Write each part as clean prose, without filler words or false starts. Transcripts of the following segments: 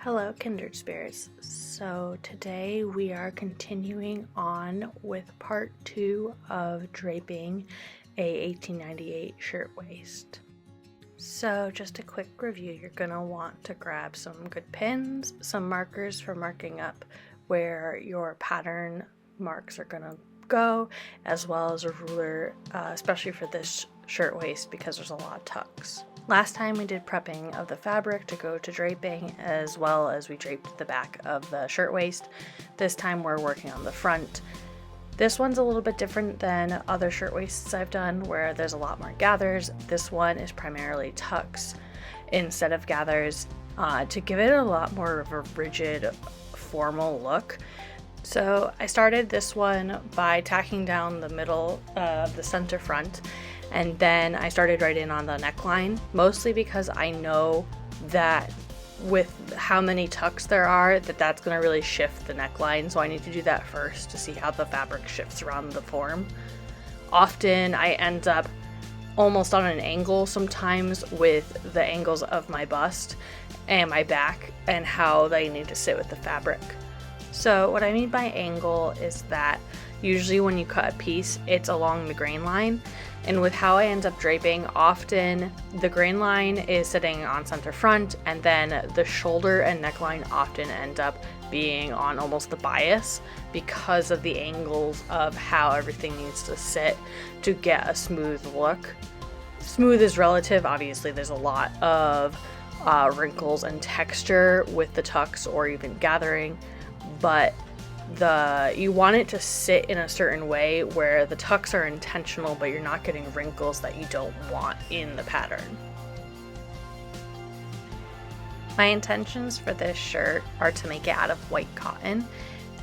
Hello, kindred spirits. So today we are continuing on with part 2 of draping a 1898 shirtwaist. So just a quick review, you're going to want to grab some good pins, some markers for marking up where your pattern marks are going to go, as well as a ruler, especially for this shirtwaist because there's a lot of tucks. Last time we did prepping of the fabric to go to draping, as well as we draped the back of the shirtwaist. This time we're working on the front. This one's a little bit different than other shirtwaists I've done where there's a lot more gathers. This one is primarily tucks instead of gathers to give it a lot more of a rigid, formal look. So I started this one by tacking down the middle of the center front, and then I started right in on the neckline, mostly because I know that with how many tucks there are, that's going to really shift the neckline, so I need to do that first to see how the fabric shifts around the form. Often I end up almost on an angle sometimes with the angles of my bust and my back and how they need to sit with the fabric. So what I mean by angle is that usually when you cut a piece, it's along the grain line. And with how I end up draping, often the grain line is sitting on center front, and then the shoulder and neckline often end up being on almost the bias because of the angles of how everything needs to sit to get a smooth look. Smooth is relative, obviously there's a lot of wrinkles and texture with the tucks or even gathering, but you want it to sit in a certain way where the tucks are intentional, but you're not getting wrinkles that you don't want in the pattern. My intentions for this shirt are to make it out of white cotton,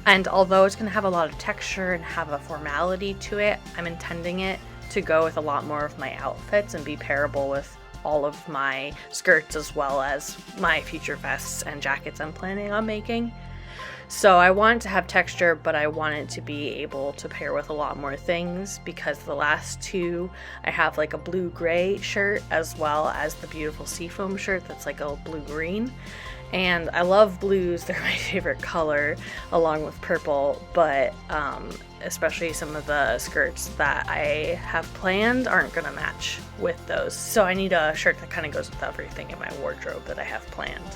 and although it's going to have a lot of texture and have a formality to it, I'm intending it to go with a lot more of my outfits and be pairable with all of my skirts as well as my future vests and jackets I'm planning on making. So I want it to have texture, but I want it to be able to pair with a lot more things, because the last two, I have like a blue-gray shirt as well as the beautiful seafoam shirt that's like a blue-green. And I love blues, they're my favorite color, along with purple, but especially some of the skirts that I have planned aren't gonna match with those. So I need a shirt that kind of goes with everything in my wardrobe that I have planned.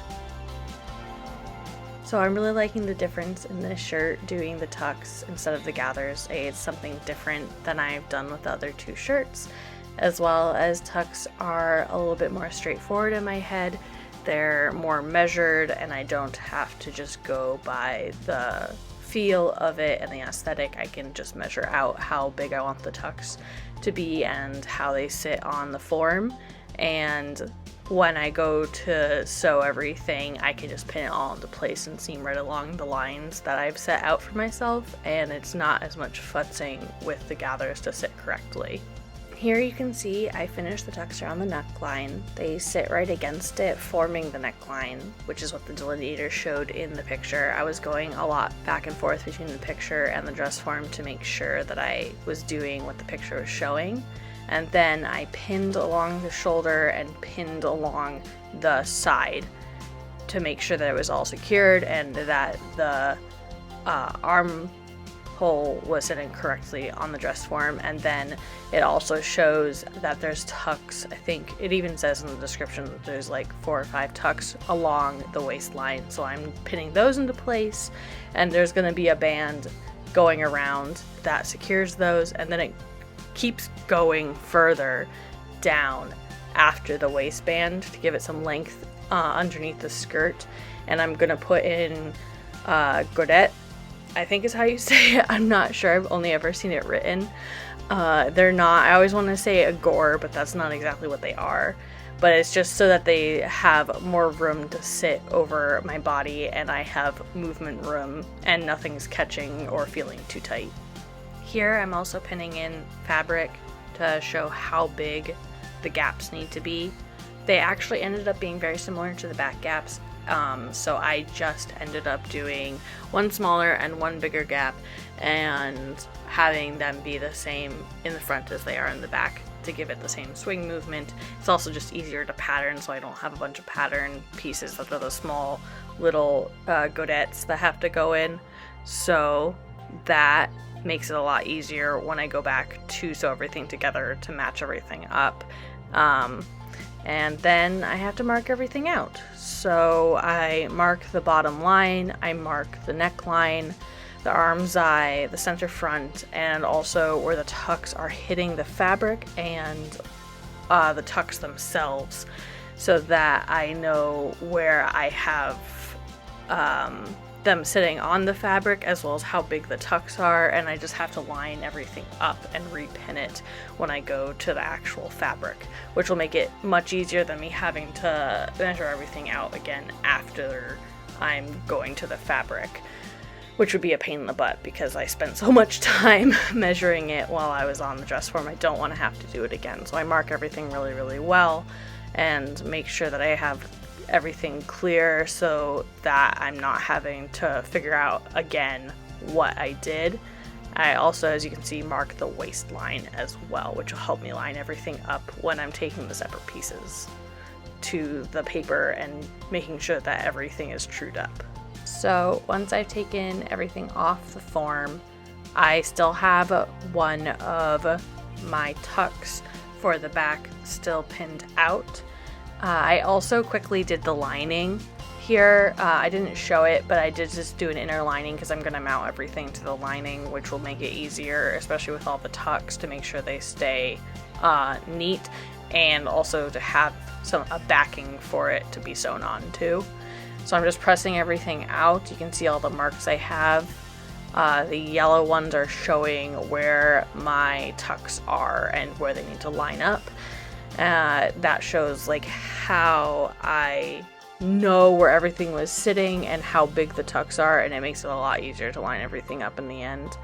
So I'm really liking the difference in this shirt doing the tucks instead of the gathers. It's something different than I've done with the other two shirts, as well as tucks are a little bit more straightforward in my head. They're more measured and I don't have to just go by the feel of it and the aesthetic. I can just measure out how big I want the tucks to be and how they sit on the form, and when I go to sew everything, I can just pin it all into place and seam right along the lines that I've set out for myself, and it's not as much futzing with the gathers to sit correctly. Here you can see I finished the tucks around the neckline. They sit right against it, forming the neckline, which is what the delineator showed in the picture. I was going a lot back and forth between the picture and the dress form to make sure that I was doing what the picture was showing. And then I pinned along the shoulder and pinned along the side to make sure that it was all secured and that the armhole was sitting correctly on the dress form. And then it also shows that there's tucks. I think it even says in the description that there's like 4 or 5 tucks along the waistline. So I'm pinning those into place, and there's going to be a band going around that secures those, and then it keeps going further down after the waistband to give it some length underneath the skirt. And I'm gonna put in godet, I think is how you say it. I'm not sure, I've only ever seen it written. They're not, I always want to say a gore, but that's not exactly what they are. But it's just so that they have more room to sit over my body and I have movement room and nothing's catching or feeling too tight. Here I'm also pinning in fabric to show how big the gaps need to be. They actually ended up being very similar to the back gaps, so I just ended up doing one smaller and one bigger gap and having them be the same in the front as they are in the back to give it the same swing movement. It's also just easier to pattern, so I don't have a bunch of pattern pieces that are the small little godettes that have to go in. So that makes it a lot easier when I go back to sew everything together to match everything up. And then I have to mark everything out. So I mark the bottom line, I mark the neckline, the arm's eye, the center front, and also where the tucks are hitting the fabric and the tucks themselves, so that I know where I have them sitting on the fabric, as well as how big the tucks are, and I just have to line everything up and repin it when I go to the actual fabric, which will make it much easier than me having to measure everything out again after I'm going to the fabric, which would be a pain in the butt because I spent so much time measuring it while I was on the dress form. I don't want to have to do it again, so I mark everything really, really well and make sure that I have everything clear so that I'm not having to figure out again what I did. I also, as you can see, mark the waistline as well, which will help me line everything up when I'm taking the separate pieces to the paper and making sure that everything is trued up. So once I've taken everything off the form, I still have one of my tucks for the back still pinned out. I also quickly did the lining here. I didn't show it, but I did just do an inner lining because I'm going to mount everything to the lining, which will make it easier, especially with all the tucks, to make sure they stay neat, and also to have a backing for it to be sewn on too. So I'm just pressing everything out. You can see all the marks I have. The yellow ones are showing where my tucks are and where they need to line up. That shows like how I know where everything was sitting and how big the tucks are, and it makes it a lot easier to line everything up in the end,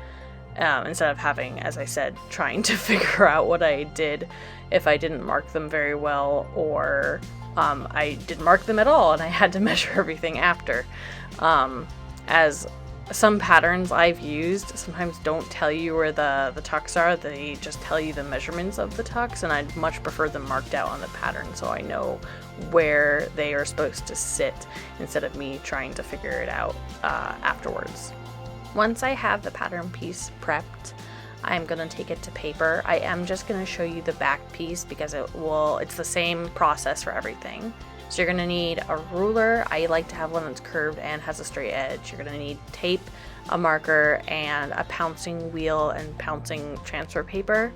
instead of having, as I said, trying to figure out what I did if I didn't mark them very well, or I didn't mark them at all and I had to measure everything after. As some patterns I've used sometimes don't tell you where the tucks are, they just tell you the measurements of the tucks, and I'd much prefer them marked out on the pattern so I know where they are supposed to sit instead of me trying to figure it out afterwards. Once I have the pattern piece prepped, I'm going to take it to paper. I am just going to show you the back piece because it's the same process for everything. So you're going to need a ruler. I like to have one that's curved and has a straight edge. You're going to need tape, a marker, and a pouncing wheel and pouncing transfer paper.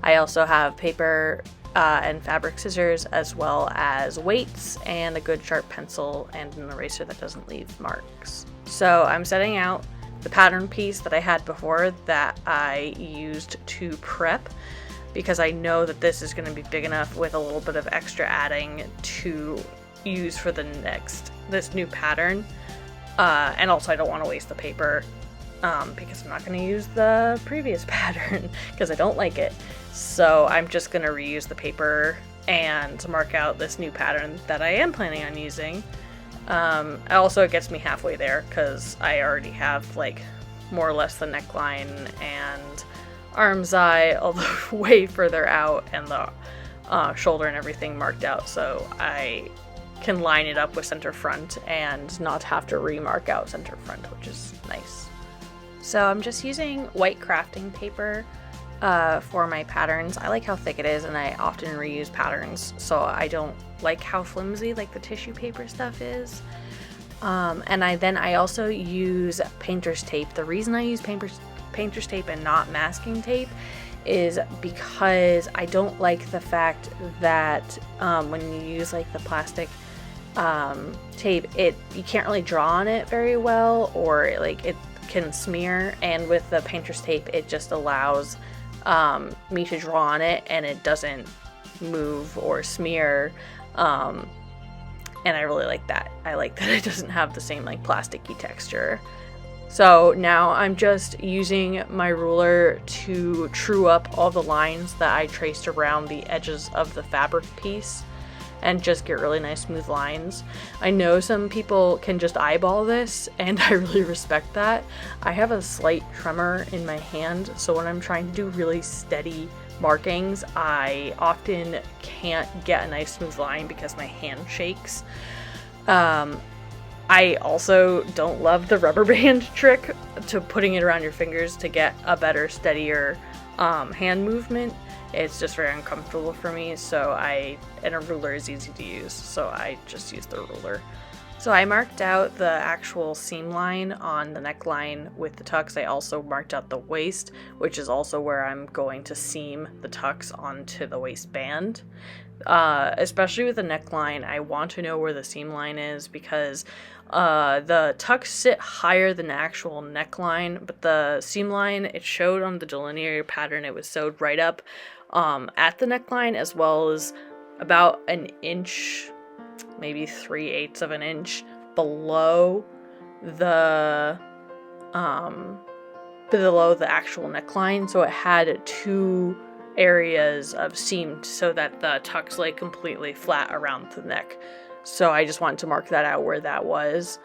I also have paper and fabric scissors, as well as weights and a good sharp pencil and an eraser that doesn't leave marks. So I'm setting out the pattern piece that I had before that I used to prep, because I know that this is going to be big enough with a little bit of extra adding to use for this new pattern. And also I don't want to waste the paper because I'm not going to use the previous pattern because I don't like it. So I'm just going to reuse the paper and mark out this new pattern that I am planning on using. Also, it gets me halfway there because I already have like more or less the neckline and arm's eye, although way further out, and the shoulder and everything marked out, so I can line it up with center front and not have to remark out center front, which is nice. So I'm just using white crafting paper for my patterns. I like how thick it is, and I often reuse patterns, so I don't like how flimsy like the tissue paper stuff is. And I also use painter's tape. The reason I use painter's tape and not masking tape is because I don't like the fact that when you use like the plastic tape, you can't really draw on it very well, or like it can smear, and with the painter's tape it just allows me to draw on it and it doesn't move or smear, and I really like that. I like that it doesn't have the same like plasticky texture. So now I'm just using my ruler to true up all the lines that I traced around the edges of the fabric piece and just get really nice smooth lines. I know some people can just eyeball this, and I really respect that. I have a slight tremor in my hand, so when I'm trying to do really steady markings, I often can't get a nice smooth line because my hand shakes. I also don't love the rubber band trick to putting it around your fingers to get a better, steadier hand movement. It's just very uncomfortable for me, and a ruler is easy to use, so I just use the ruler. So I marked out the actual seam line on the neckline with the tucks. I also marked out the waist, which is also where I'm going to seam the tucks onto the waistband. Especially with the neckline, I want to know where the seam line is because the tucks sit higher than the actual neckline, but the seam line, it showed on the Delineator pattern, it was sewed right up at the neckline, as well as about an inch, maybe 3/8 of an inch below the actual neckline. So it had two areas of seam so that the tucks lay completely flat around the neck. So I just wanted to mark that out where that was.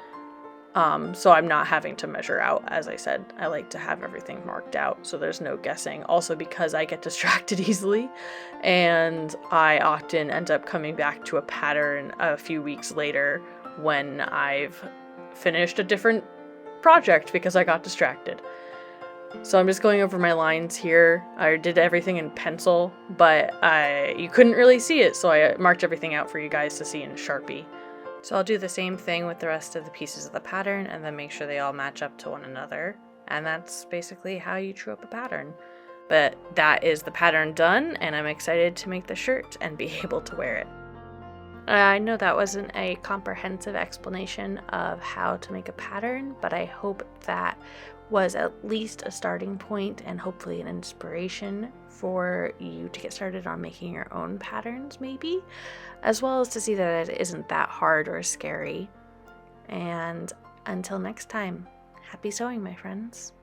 So I'm not having to measure out. As I said, I like to have everything marked out so there's no guessing. Also because I get distracted easily and I often end up coming back to a pattern a few weeks later when I've finished a different project because I got distracted. So I'm just going over my lines here. I did everything in pencil, but you couldn't really see it, so I marked everything out for you guys to see in Sharpie. So I'll do the same thing with the rest of the pieces of the pattern and then make sure they all match up to one another. And that's basically how you true up a pattern. But that is the pattern done, and I'm excited to make the shirt and be able to wear it. I know that wasn't a comprehensive explanation of how to make a pattern, but I hope that was at least a starting point and hopefully an inspiration for you to get started on making your own patterns, maybe, as well as to see that it isn't that hard or scary. And until next time, happy sewing, my friends.